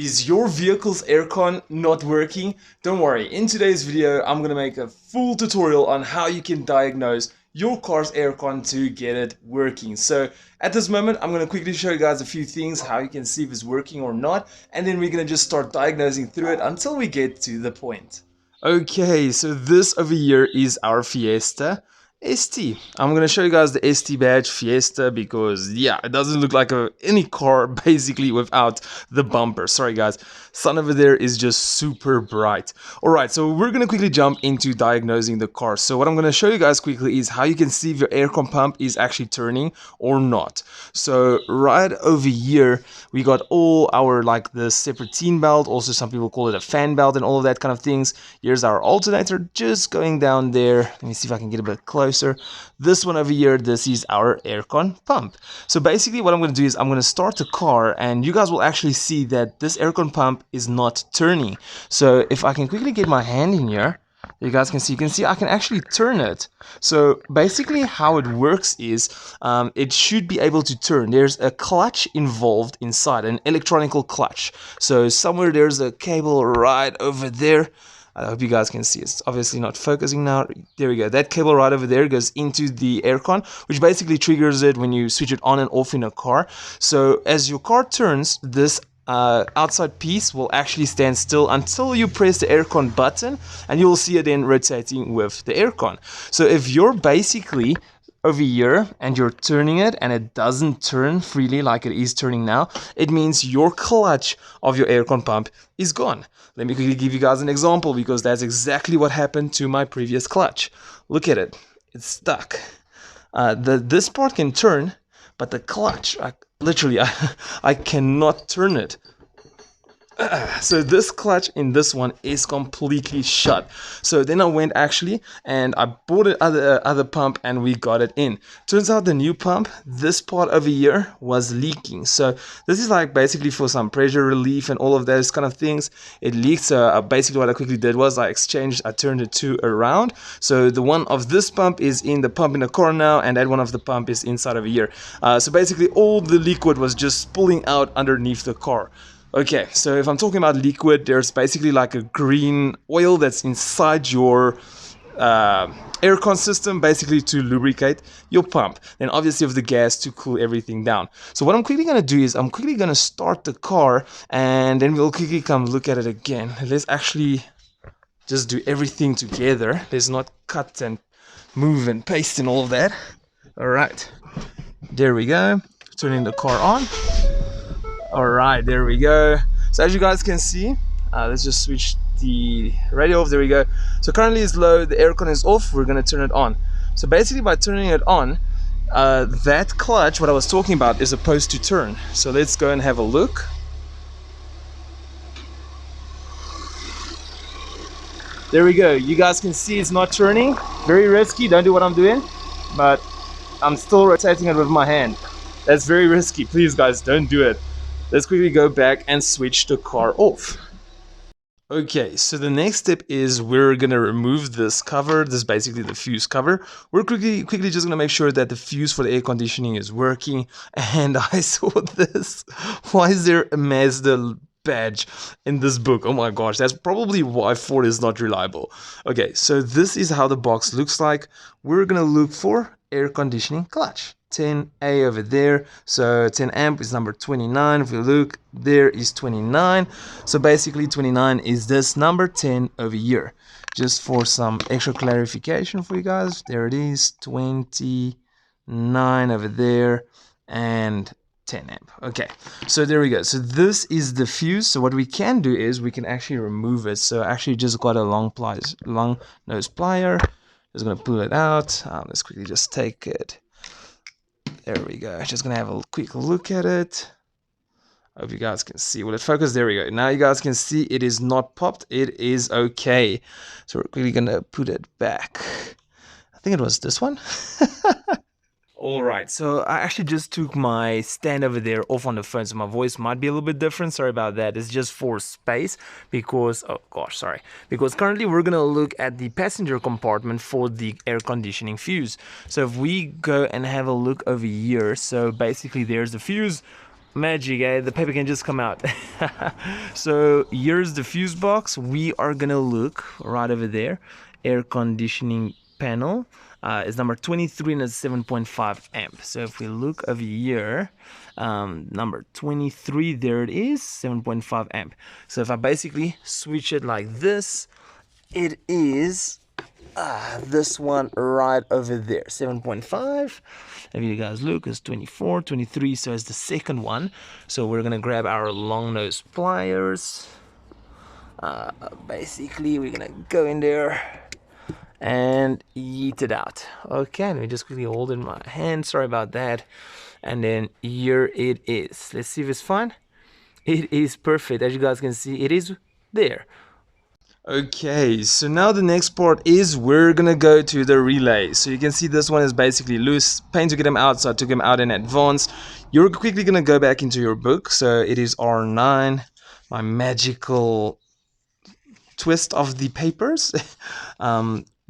Is your vehicle's aircon not working? Don't worry, in today's video I'm gonna make a full tutorial on how you can diagnose your car's aircon to get it working. So at this moment I'm gonna quickly show you guys a few things, how you can see if it's working or not, and then we're gonna just start diagnosing through it until we get to the point. Okay, so this over here is our Fiesta ST. I'm gonna show you guys the ST badge Fiesta because yeah, it doesn't look like any car basically without the bumper. Sorry guys, sun over there is just super bright. Alright, so we're gonna quickly jump into diagnosing the car. So what I'm gonna show you guys quickly is how you can see if your aircon pump is actually turning or not. So right over here we got all our like the serpentine belt, also some people call it a fan belt and all of that kind of things. Here's our alternator just going down there. Let me see if I can get a bit closer. This one over here, this is our aircon pump. So basically what I'm going to do is I'm going to start the car and you guys will actually see that this aircon pump is not turning. So if I can quickly get my hand in here, you guys can see I can actually turn it. So basically how it works is it should be able to turn. There's a clutch involved inside, an electronical clutch. So somewhere there's a cable right over there. I hope you guys can see. It's obviously not focusing now. There we go. That cable right over there goes into the aircon, which basically triggers it when you switch it on and off in a car. So as your car turns, this outside piece will actually stand still until you press the aircon button, and you'll see it then rotating with the aircon. So if you're basically over here and you're turning it and it doesn't turn freely like it is turning now, it means your clutch of your aircon pump is gone. Let me quickly give you guys an example because that's exactly what happened to my previous clutch. Look at it, it's stuck. This part can turn, but the clutch, I cannot turn it. So this clutch in this one is completely shut. So then I went actually and I bought other pump and we got it in. Turns out the new pump, this part over here was leaking. So this is like basically for some pressure relief and all of those kind of things. It leaked. So basically what I quickly did was I turned the two around. So the one of this pump is in the pump in the car now, and that one of the pump is inside over here. So basically all the liquid was just pulling out underneath the car. Okay, so if I'm talking about liquid, there's basically like a green oil that's inside your aircon system, basically to lubricate your pump. Then obviously you have the gas to cool everything down. So what I'm quickly going to do is I'm quickly going to start the car and then we'll quickly come look at it again. Let's actually just do everything together. Let's not cut and move and paste and all of that. Alright, there we go. Turning the car on. Alright, there we go. So as you guys can see, let's just switch the radio off. There we go. So currently it's low, the aircon is off, we're going to turn it on. So basically by turning it on, that clutch, what I was talking about, is supposed to turn. So let's go and have a look. There we go. You guys can see it's not turning. Very risky, don't do what I'm doing. But I'm still rotating it with my hand. That's very risky. Please guys, don't do it. Let's quickly go back and switch the car off. Okay, so the next step is we're gonna remove this cover. This is basically the fuse cover. We're quickly just gonna make sure that the fuse for the air conditioning is working. And I saw this. Why is there a Mazda badge in this book? Oh my gosh, that's probably why Ford is not reliable. Okay, so this is how the box looks like. We're gonna look for air conditioning clutch. 10A over there, so 10 amp is number 29. If you look, there is 29. So basically 29 is this number, 10 over here. Just for some extra clarification for you guys, there it is, 29 over there and 10 amp. Okay, so there we go. So this is the fuse. So what we can do is we can actually remove it. So I actually just got a long nose plier. Just gonna pull it out. Let's quickly just take it. There we go. Just gonna have a quick look at it. Hope you guys can see. Will it focus? There we go. Now you guys can see it is not popped. It is okay. So we're quickly gonna put it back. I think it was this one. Alright, so I actually just took my stand over there off on the phone, so my voice might be a little bit different. Sorry about that. It's just for space because, oh gosh, sorry. Because currently we're going to look at the passenger compartment for the air conditioning fuse. So if we go and have a look over here, so basically there's the fuse Magic, eh? The paper can just come out. So here's the fuse box. We are gonna look right over there. Air conditioning panel is number 23 and it's 7.5 amp. So if we look over here, number 23, there it is, 7.5 amp. So if I basically switch it like this, it is this one right over there, 7.5. If you guys look, it's 24, 23, so it's the second one. So we're gonna grab our long nose pliers. Basically, we're gonna go in there and yeet it out. Okay, let me just quickly hold it in my hand. Sorry about that. And then here it is. Let's see if it's fine. It is perfect. As you guys can see, it is there. Okay, so now the next part is we're gonna go to the relay. So you can see this one is basically loose. Pain to get them out, so I took them out in advance. You're quickly gonna go back into your book. So it is R9, my magical twist of the papers.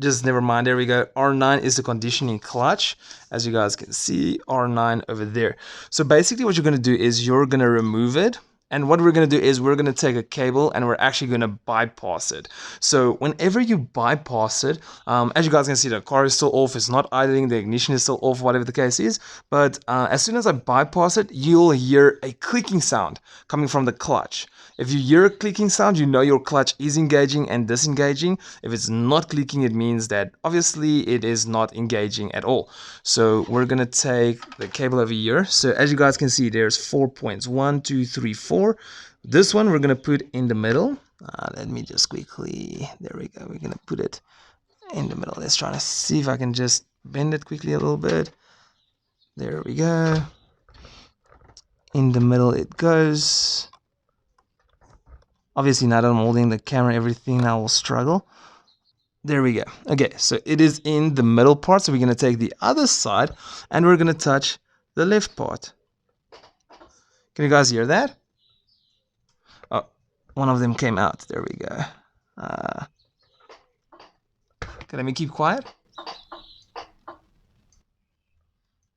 Just never mind, there we go. R9 is the conditioning clutch, as you guys can see, R9 over there. So basically what you're gonna do is you're gonna remove it. And what we're going to do is we're going to take a cable and we're actually going to bypass it. So whenever you bypass it, as you guys can see, the car is still off, it's not idling, the ignition is still off, whatever the case is. But as soon as I bypass it, you'll hear a clicking sound coming from the clutch. If you hear a clicking sound, you know your clutch is engaging and disengaging. If it's not clicking, it means that obviously it is not engaging at all. So we're going to take the cable over here. So as you guys can see, there's 4 points, 1, 2, 3, 4. This one we're going to put in the middle. Let me just quickly, there we go. We're going to put it in the middle. Let's try to see if I can just bend it quickly a little bit. There we go. In the middle it goes. Obviously now that I'm holding the camera, everything now will struggle. There we go. Okay, so it is in the middle part. So we're going to take the other side and we're going to touch the left part. Can you guys hear that? Oh, one of them came out. There we go. Okay, let me keep quiet.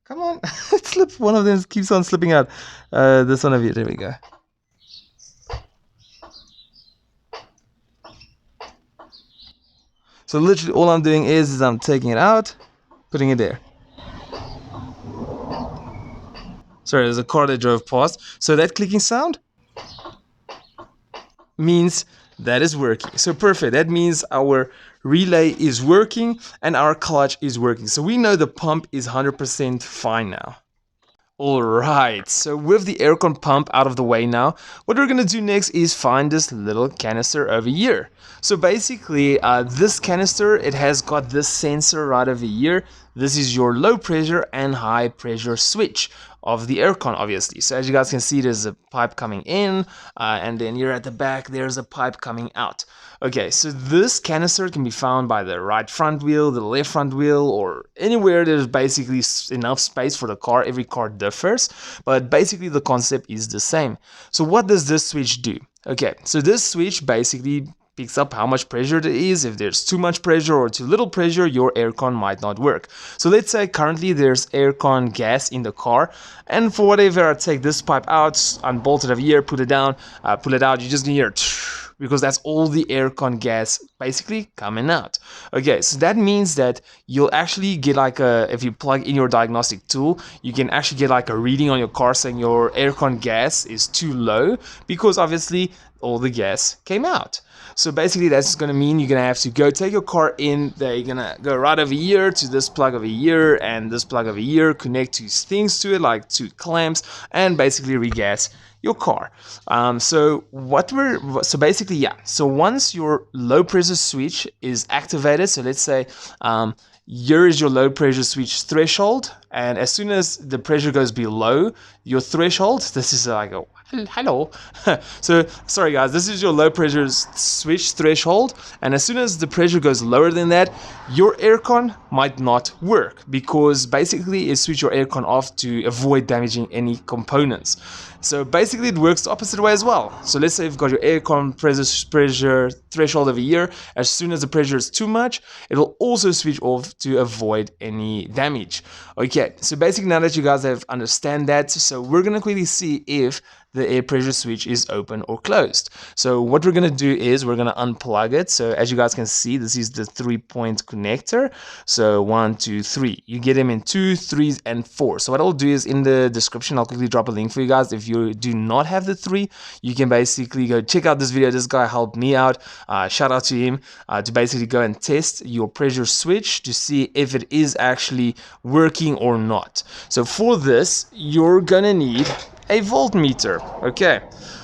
Come on. It slipped. One of them keeps on slipping out. This one of you. There we go. So literally all I'm doing is I'm taking it out, putting it there. Sorry, there's a car that drove past. So that clicking sound means that is working. So perfect. That means our relay is working and our clutch is working. So we know the pump is 100% fine now. Alright, so with the Aircon pump out of the way now, what we're going to do next is find this little canister over here. So basically, this canister, it has got this sensor right over here. This is your low pressure and high pressure switch of the Aircon, obviously. So as you guys can see, there's a pipe coming in, and then here at the back, there's a pipe coming out. Okay, so this canister can be found by the right front wheel, the left front wheel, or anywhere there's basically enough space for the car. Every car differs, but basically the concept is the same. So what does this switch do? Okay, so this switch basically picks up how much pressure there is. If there's too much pressure or too little pressure, your Aircon might not work. So let's say currently there's Aircon gas in the car, and for whatever, I take this pipe out, unbolt it over here, put it down, pull it out, you just gonna hear because that's all the Aircon gas basically coming out. Okay, so that means that you'll actually get like if you plug in your diagnostic tool, you can actually get like a reading on your car saying your Aircon gas is too low because obviously all the gas came out. So basically that's going to mean you're going to have to go take your car in, they're going to go right over here to this plug over here and this plug over here, connect two things to it like two clamps and basically regas your car. So basically, yeah, so once your low pressure switch is activated, so let's say here is your low pressure switch threshold, and as soon as the pressure goes below your threshold, this is like a hello. So sorry guys, this is your low pressure switch threshold, and as soon as the pressure goes lower than that, your Aircon might not work because basically it switches your Aircon off to avoid damaging any components. So basically it works the opposite way as well. So let's say you've got your Aircon pressure threshold over here. As soon as the pressure is too much, it will also switch off to avoid any damage. Okay, Okay, so basically now that you guys have understand that, so we're gonna quickly see if the air pressure switch is open or closed. So what we're gonna do is we're gonna unplug it. So as you guys can see, this is the 3-point connector. So 1, 2, 3. You get them in 2, 3, and 4. So what I'll do is in the description, I'll quickly drop a link for you guys. If you do not have the 3, you can basically go check out this video. This guy helped me out. Shout out to him to basically go and test your pressure switch to see if it is actually working or not. So for this, you're gonna need a voltmeter. Okay,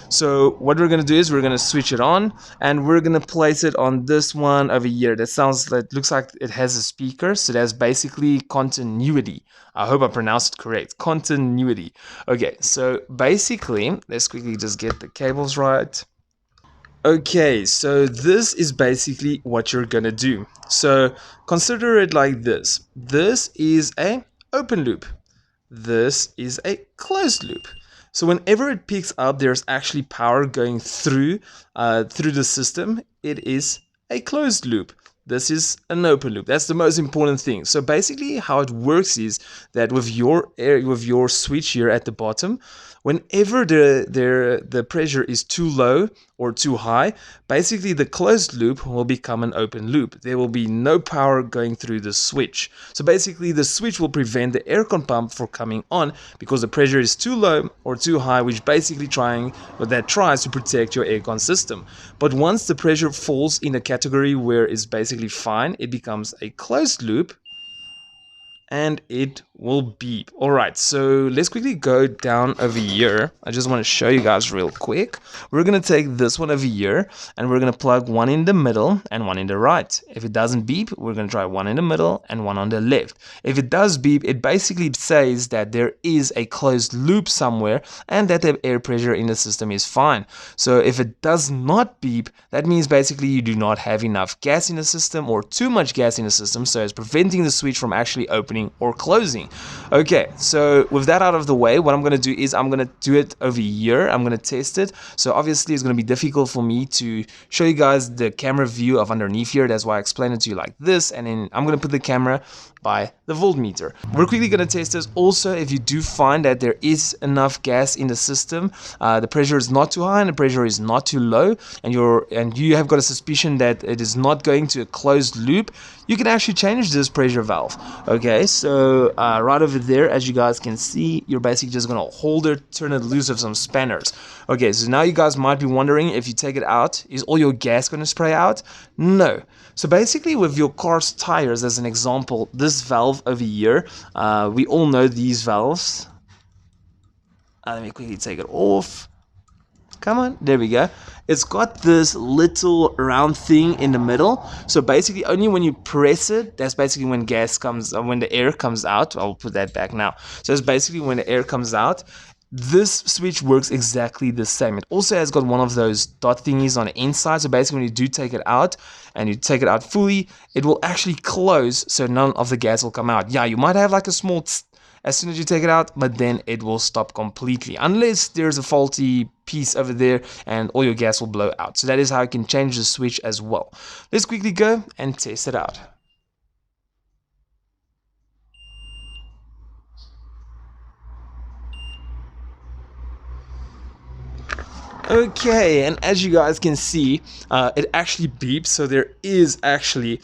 so what we're gonna do is we're gonna switch it on, and we're gonna place it on this one over here. That looks like it has a speaker, so that's basically continuity. I hope I pronounced it correct. Continuity. Okay, so basically, let's quickly just get the cables right. Okay, so this is basically what you're gonna do. So consider it like this. This is a open loop. This is a closed loop. So whenever it picks up, there's actually power going through the system. It is a closed loop. This is an open loop. That's the most important thing. So basically how it works is that with your switch here at the bottom, whenever the pressure is too low or too high, basically the closed loop will become an open loop. There will be no power going through the switch. So basically the switch will prevent the aircon pump from coming on because the pressure is too low or too high, which basically tries to protect your aircon system. But once the pressure falls in a category where it's basically fine, it becomes a closed loop and it will beep. All right, so let's quickly go down over here. I just want to show you guys real quick. We're gonna take this one over here and we're gonna plug one in the middle and one in the right. If it doesn't beep, we're gonna try one in the middle and one on the left. If it does beep, it basically says that there is a closed loop somewhere and that the air pressure in the system is fine. So if it does not beep, that means basically you do not have enough gas in the system or too much gas in the system, so it's preventing the switch from actually opening or closing. Okay, so with that out of the way, what I'm going to do is I'm going to do it over here. I'm going to test it. So obviously it's going to be difficult for me to show you guys the camera view of underneath here. That's why I explained it to you like this, and then I'm going to put the camera by the voltmeter. We're quickly going to test this. Also, if you do find that there is enough gas in the system, the pressure is not too high and the pressure is not too low, and you have got a suspicion that it is not going to a closed loop, you can actually change this pressure valve. Okay, so right over there, as you guys can see, you're basically just going to hold it, turn it loose with some spanners. Okay, so now you guys might be wondering, if you take it out, is all your gas going to spray out? No. So basically with your car's tires, as an example, this valve over here, we all know these valves. Let me quickly take it off. Come on, there we go. It's got this little round thing in the middle. So basically only when you press it, that's basically when when the air comes out. I'll put that back now. So it's basically when the air comes out. This switch works exactly the same. It also has got one of those dot thingies on the inside. So basically when you do take it out and you take it out fully, it will actually close so none of the gas will come out. Yeah, you might have like a small tss as soon as you take it out, but then it will stop completely unless there's a faulty piece over there and all your gas will blow out. So that is how you can change the switch as well. Let's quickly go and test it out. Okay, and as you guys can see, it actually beeps, so there is actually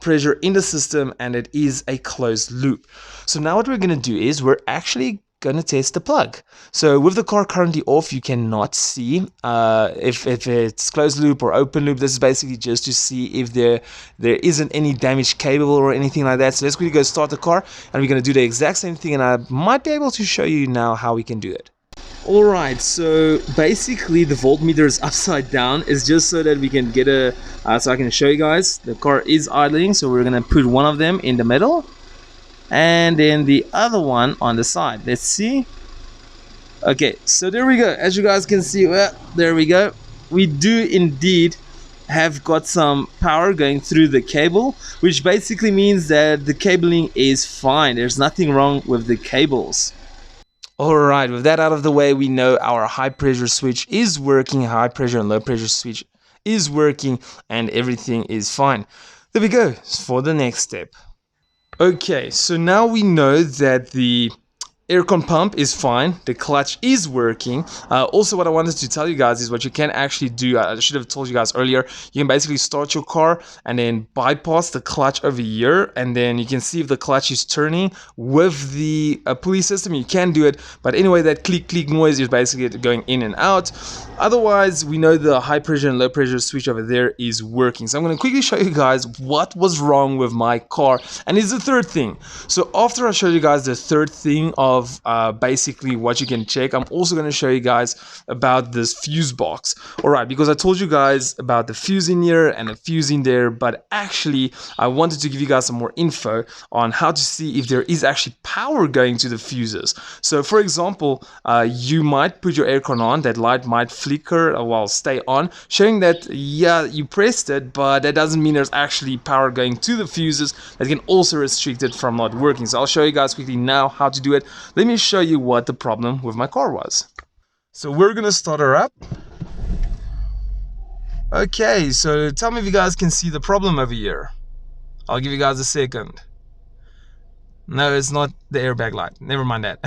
pressure in the system and it is a closed loop. So now what we're going to do is we're actually going to test the plug. So with the car currently off, you cannot see if it's closed loop or open loop. This is basically just to see if there isn't any damaged cable or anything like that. So let's quickly go start the car and we're going to do the exact same thing, and I might be able to show you now how we can do it. Alright, so basically the voltmeter is upside down. It's just so that we can get so I can show you guys. The car is idling, so we're gonna put one of them in the middle and then the other one on the side. Let's see. Okay, so there we go. As you guys can see, well, there we go. We do indeed have got some power going through the cable, which basically means that the cabling is fine. There's nothing wrong with the cables. Alright, with that out of the way, we know our high pressure switch is working, high pressure and low pressure switch is working, and everything is fine. There we go for the next step. Okay, so now we know that the aircon pump is fine, the clutch is working. Also, what I wanted to tell you guys is what you can actually do. I should have told you guys earlier. You can basically start your car and then bypass the clutch over here, and then you can see if the clutch is turning with the pulley system. You can do it, but anyway, that click click noise is basically going in and out. Otherwise, we know the high pressure and low pressure switch over there is working. So I'm going to quickly show you guys what was wrong with my car, and it's the third thing. So after I show you guys the third thing of basically what you can check, I'm also going to show you guys about this fuse box. Alright, because I told you guys about the fuse in here and the fuse in there, but actually I wanted to give you guys some more info on how to see if there is actually power going to the fuses. So for example, you might put your aircon on, that light might flicker while stay on, showing that yeah, you pressed it, but that doesn't mean there's actually power going to the fuses. That can also restrict it from not working. So I'll show you guys quickly now how to do it. Let me show you what the problem with my car was. So we're gonna start her up. Okay, so tell me if you guys can see the problem over here. I'll give you guys a second. No, it's not the airbag light. Never mind that.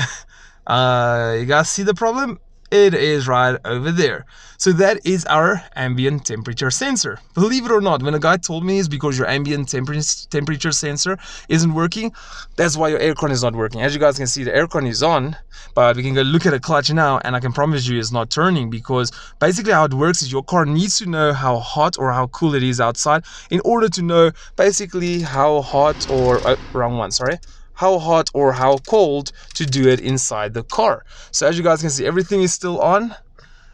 You guys see the problem? It is right over there. So that is our ambient temperature sensor. Believe it or not, when a guy told me it's because your ambient temperature sensor isn't working, that's why your aircon is not working. As you guys can see, the aircon is on, but we can go look at the clutch now, and I can promise you it's not turning, because basically how it works is your car needs to know how hot or how cool it is outside in order to know basically how hot or wrong one, sorry, how hot or how cold to do it inside the car. So as you guys can see, everything is still on.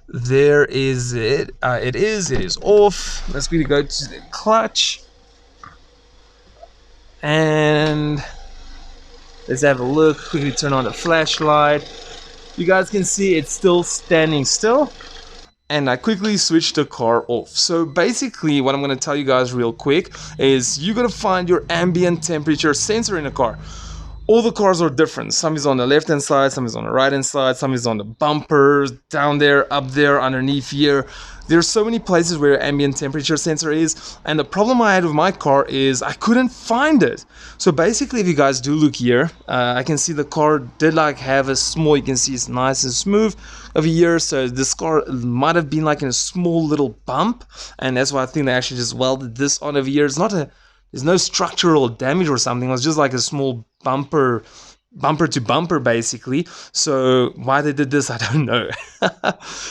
There is it. It is off. Let's really go to the clutch and let's have a look. Quickly turn on the flashlight. You guys can see it's still standing still. And I quickly switched the car off. So basically what I'm going to tell you guys real quick is you're going to find your ambient temperature sensor in the car. All the cars are different. Some is on the left hand side, some is on the right hand side, some is on the bumpers, down there, up there, underneath here. There's so many places where your ambient temperature sensor is, and the problem I had with my car is I couldn't find it. So basically, if you guys do look here, I can see the car did like have a small, you can see it's nice and smooth over here. So this car might have been like in a small little bump, and that's why I think they actually just welded this on over here. It's not a, there's no structural damage or something. It was just like a small bumper to bumper basically. So why they did this, I don't know.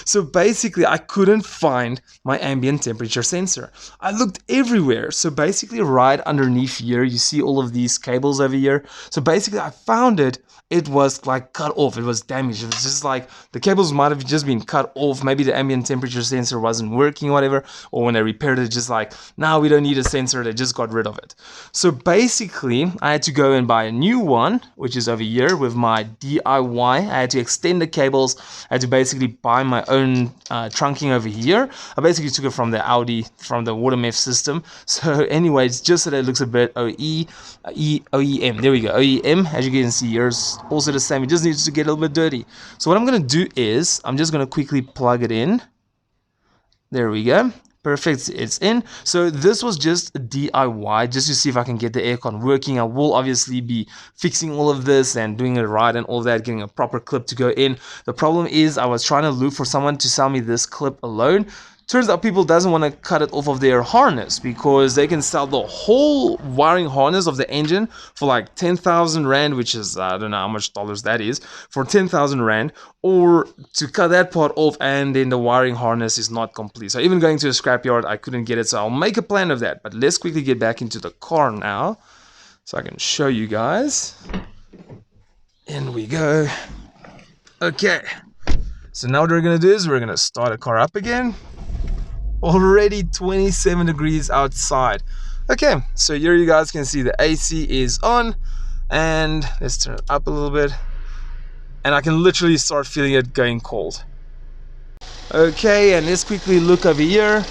So basically I couldn't find my ambient temperature sensor. I looked everywhere. So basically right underneath here you see all of these cables over here. So basically I found it. It was like cut off, it was damaged. It was just like the cables might have just been cut off. Maybe the ambient temperature sensor wasn't working or whatever, or when they repaired it, just like, now we don't need a sensor, they just got rid of it. So basically I had to go and buy a new one, which is over here with my DIY. I had to extend the cables. I had to basically buy my own trunking over here. I basically took it from the Audi, from the water MEF system. So anyway, it's just that it looks a bit OEM. There we go, OEM. As you can see, here's also the same. It just needs to get a little bit dirty. So what I'm going to do is I'm just going to quickly plug it in. There we go. Perfect, it's in. So this was just a DIY, just to see if I can get the aircon working. I will obviously be fixing all of this and doing it right and all that, getting a proper clip to go in. The problem is I was trying to look for someone to sell me this clip alone. Turns out people doesn't want to cut it off of their harness, because they can sell the whole wiring harness of the engine for like 10,000 Rand, which is, I don't know how much dollars that is, for 10,000 Rand, or to cut that part off and then the wiring harness is not complete. So even going to a scrapyard, I couldn't get it, so I'll make a plan of that. But let's quickly get back into the car now, so I can show you guys. In we go. Okay, so now what we're going to do is we're going to start the car up again. Already 27 degrees outside. Okay, so here you guys can see the AC is on, and let's turn it up a little bit, and I can literally start feeling it going cold. Okay, and let's quickly look over here.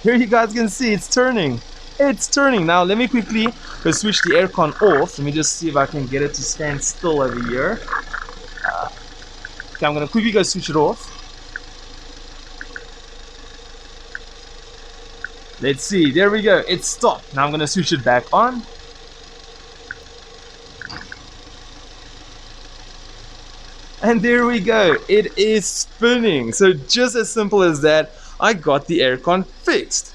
Here you guys can see it's turning. It's turning. Now let me quickly go switch the aircon off. Let me just see if I can get it to stand still over here. Okay, I'm gonna quickly go switch it off. Let's see, there we go, it stopped. Now I'm gonna switch it back on. And there we go, it is spinning. So just as simple as that, I got the aircon fixed.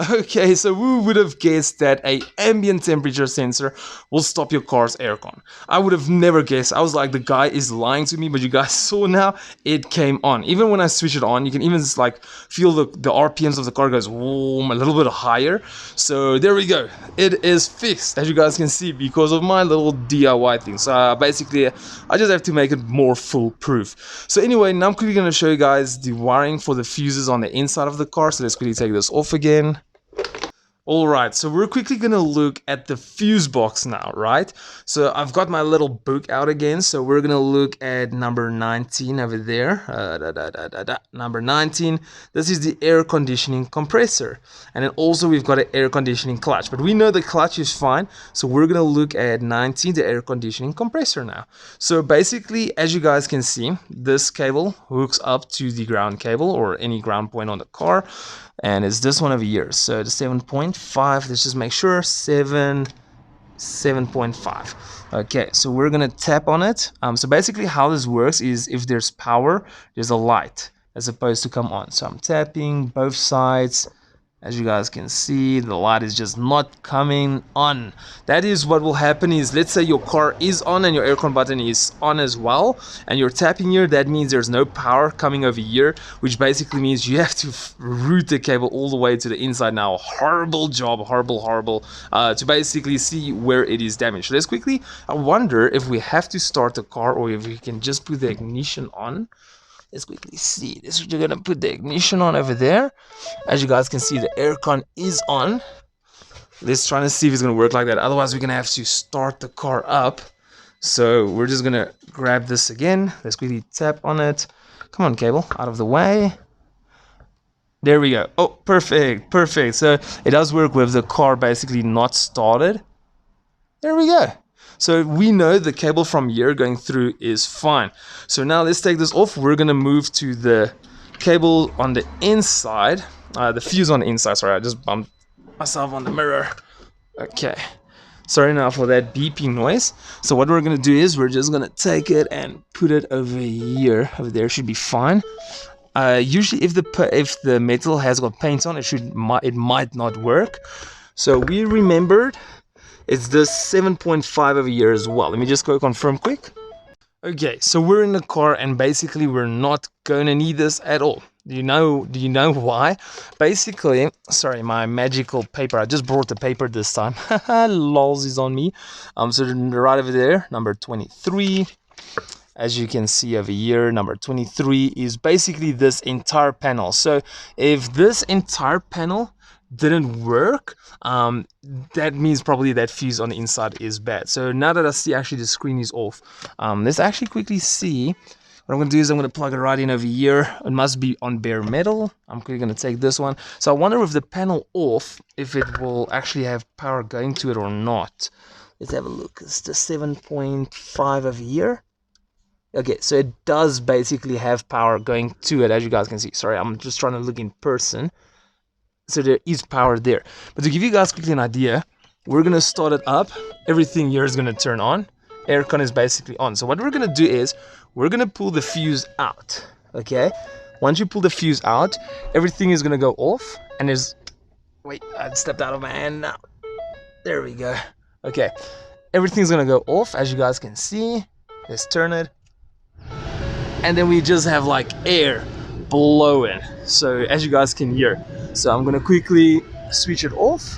Okay, so who would have guessed that a ambient temperature sensor will stop your car's aircon? I would have never guessed. I was like, the guy is lying to me, but you guys saw now, it came on. Even when I switch it on, you can even just like feel the RPMs of the car goes a little bit higher. So there we go. It is fixed, as you guys can see, because of my little DIY thing. So basically, I just have to make it more foolproof. So anyway, now I'm quickly going to show you guys the wiring for the fuses on the inside of the car. So let's quickly take this off again. Alright, so we're quickly going to look at the fuse box now, right? So I've got my little book out again, so we're going to look at number 19 over there. Number 19, this is the air conditioning compressor. And then also we've got an air conditioning clutch, but we know the clutch is fine, so we're going to look at 19, the air conditioning compressor now. So basically, as you guys can see, this cable hooks up to the ground cable or any ground point on the car. And it's this one over here, so the 7.5, let's just make sure, 7.5. Okay, so we're gonna tap on it. So basically how this works is if there's power, there's a light as opposed to come on. So I'm tapping both sides. As you guys can see, the light is just not coming on. That is what will happen is, let's say your car is on and your aircon button is on as well, and you're tapping here, that means there's no power coming over here, which basically means you have to route the cable all the way to the inside now. Horrible job, horrible, to basically see where it is damaged. Let's quickly, I wonder if we have to start the car or if we can just put the ignition on. Let's quickly see this. We're gonna put the ignition on over there. As you guys can see, the aircon is on. Let's try to see if it's gonna work like that. Otherwise, we're gonna have to start the car up. So we're just gonna grab this again. Let's quickly tap on it. Come on, cable, out of the way. There we go. Oh, perfect. So it does work with the car basically not started. There we go. So we know the cable from here going through is fine. So now let's take this off. We're gonna move to the cable on the inside, the fuse on the inside. Sorry, I just bumped myself on the mirror. Okay, sorry now for that beeping noise. So what we're gonna do is we're just gonna take it and put it over here. Over there should be fine. Usually if the metal has got paint on, it might not work. So we remembered it's the 7.5 over here as well. Let me just go confirm quick. Okay, so we're in the car and basically we're not gonna need this at all. Do you know why? Basically, sorry, my magical paper. I just brought the paper this time. Lols is on me. So right over there, number 23. As you can see over here, number 23 is basically this entire panel. So if this entire panel didn't work, that means probably that fuse on the inside is bad. So now that I see actually the screen is off, let's actually quickly see. What I'm going to do is I'm going to plug it right in over here. It must be on bare metal. I'm quickly going to take this one. So I wonder with the panel off, if it will actually have power going to it or not. Let's have a look. It's the 7.5 over here. Okay, so it does basically have power going to it, as you guys can see. Sorry, I'm just trying to look in person. So there is power there. But to give you guys quickly an idea, we're going to start it up. Everything here is going to turn on. Aircon is basically on. So what we're going to do is we're going to pull the fuse out. Okay? Once you pull the fuse out, everything is going to go off. And there's... Wait, I stepped out of my hand now. There we go. Okay. Everything's going to go off, as you guys can see. Let's turn it. And then we just have like air blowing. So as you guys can hear. So I'm gonna quickly switch it off.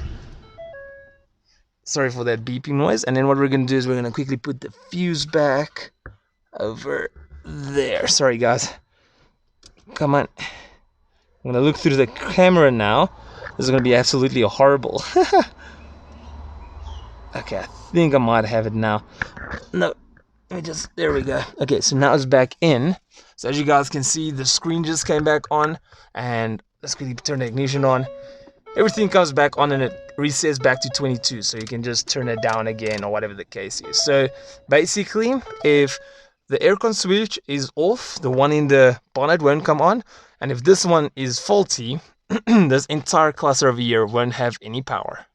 Sorry for that beeping noise. And then what we're gonna do is we're gonna quickly put the fuse back over there. Sorry guys. Come on. I'm gonna look through the camera now. This is gonna be absolutely horrible. Okay, I think I might have it now. No. There we go. Okay, so now it's back in. So as you guys can see, the screen just came back on, and let's quickly turn the ignition on. Everything comes back on and it resets back to 22, so you can just turn it down again or whatever the case is. So basically, if the aircon switch is off, the one in the bonnet won't come on, and if this one is faulty, this entire cluster over here won't have any power.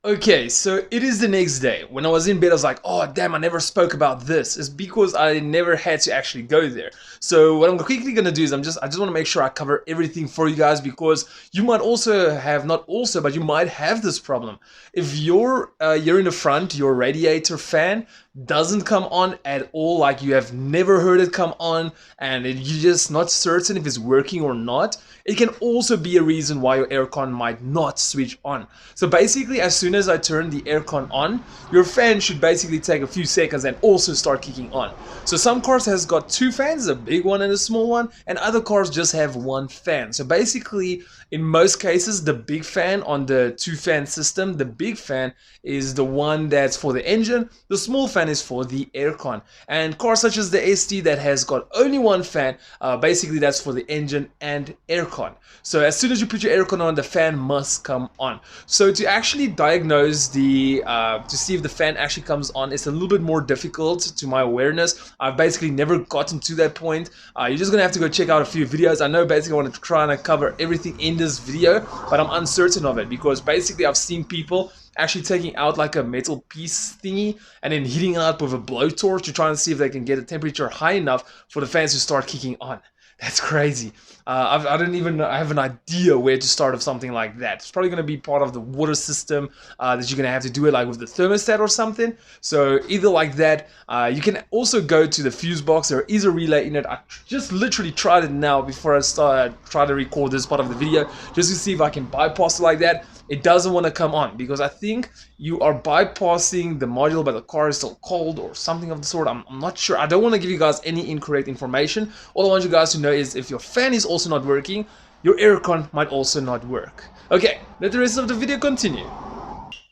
Okay, so it is the next day. When I was in bed, I was like, oh damn, I never spoke about this. It's because I never had to actually go there. So what I'm quickly gonna do is I just want to make sure I cover everything for you guys, because you might also have, not also, but you might have this problem. If you're in the front, your radiator fan doesn't come on at all, like you have never heard it come on, and you're just not certain if it's working or not, it can also be a reason why your aircon might not switch on. So basically, as soon as I turn the aircon on, your fan should basically take a few seconds and also start kicking on. So some cars has got two fans, a big one and a small one, and other cars just have one fan. So basically, in most cases, the big fan on the two-fan system, the big fan is the one that's for the engine, the small fan is for the aircon. And cars such as the ST that has got only one fan, basically that's for the engine and aircon. So as soon as you put your aircon on, the fan must come on. So to actually diagnose the, to see if the fan actually comes on, it's a little bit more difficult to my awareness. I've basically never gotten to that point. You're just gonna have to go check out a few videos. I know basically I want to try and cover everything in this video, but I'm uncertain of it, because basically I've seen people actually taking out like a metal piece thingy and then heating it up with a blowtorch to try and see if they can get a temperature high enough for the fans to start kicking on. That's crazy. I don't even have an idea where to start with something like that. It's probably going to be part of the water system that you're going to have to do it like with the thermostat or something. So either like that, you can also go to the fuse box. There is a relay in it. I just literally tried it now before I try to record this part of the video, just to see if I can bypass it like that. It doesn't want to come on because I think you are bypassing the module, but the car is still cold or something of the sort. I'm not sure. I don't want to give you guys any incorrect information. All I want you guys to know is if your fan is also not working, your aircon might also not work. Okay, let the rest of the video continue.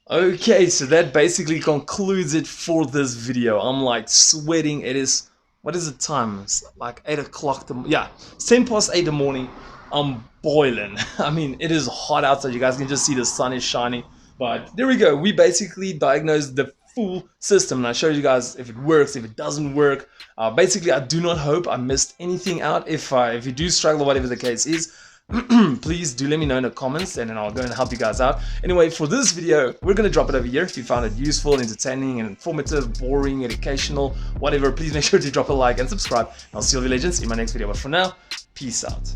Okay, so that basically concludes it for this video. I'm like sweating. It is, what is the time? It's like 8 o'clock. Yeah, it's 10 past 8 in the morning. I'm boiling. I mean, it is hot outside. You guys can just see the sun is shining. But there we go. We basically diagnosed the full system. And I showed you guys if it works, if it doesn't work. Basically, I do not hope I missed anything out. If you do struggle, whatever the case is, please do let me know in the comments, and then I'll go and help you guys out. Anyway, for this video, we're going to drop it over here. If you found it useful, entertaining, and informative, boring, educational, whatever, please make sure to drop a like and subscribe. I'll see all you legends in my next video. But for now, peace out.